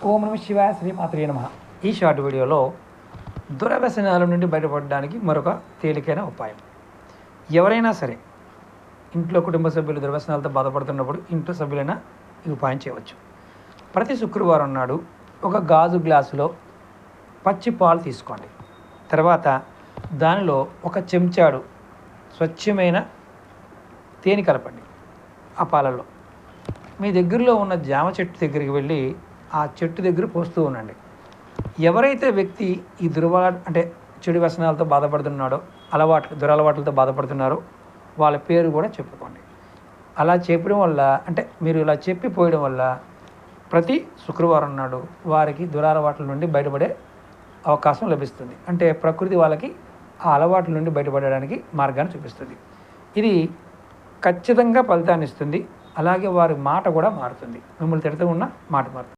ఓం నమ శివాయ, శ్రీమాత్రే నమః. ఈ షార్ట్ వీడియోలో దురవ్యసనాల నుండి బయటపడడానికి మరొక తేలికైన ఉపాయం. ఎవరైనా సరే ఇంట్లో కుటుంబ సభ్యులు దుర్వ్యసనాలతో బాధపడుతున్నప్పుడు ఇంట్లో సభ్యులైనా ఈ ఉపాయం చేయవచ్చు. ప్రతి శుక్రవారం నాడు ఒక గాజు గ్లాసులో పచ్చి పాలు తీసుకోండి. తర్వాత దానిలో ఒక చెంచాడు స్వచ్ఛమైన తేనె కలపండి. ఆ పాలల్లో మీ దగ్గరలో ఉన్న జామ చెట్టు దగ్గరికి వెళ్ళి ఆ చెట్టు దగ్గర పోస్తూ ఉండండి. ఎవరైతే వ్యక్తి ఈ చెడు వ్యసనాలతో బాధపడుతున్నాడో, దురలవాట్లతో బాధపడుతున్నారో వాళ్ళ పేరు కూడా చెప్పుకోండి. అలా చెప్పడం వల్ల, మీరు ఇలా చెప్పిపోయడం వల్ల ప్రతి శుక్రవారం నాడు వారికి దురలవాట్ల నుండి బయటపడే అవకాశం లభిస్తుంది. ప్రకృతి వాళ్ళకి ఆ అలవాట్ల నుండి బయటపడడానికి మార్గాన్ని చూపిస్తుంది. ఇది ఖచ్చితంగా ఫలితాన్ని ఇస్తుంది. అలాగే వారి మాట కూడా మారుతుంది. మిమ్మల్ని తిడుతూ ఉన్న మాట మారుతుంది.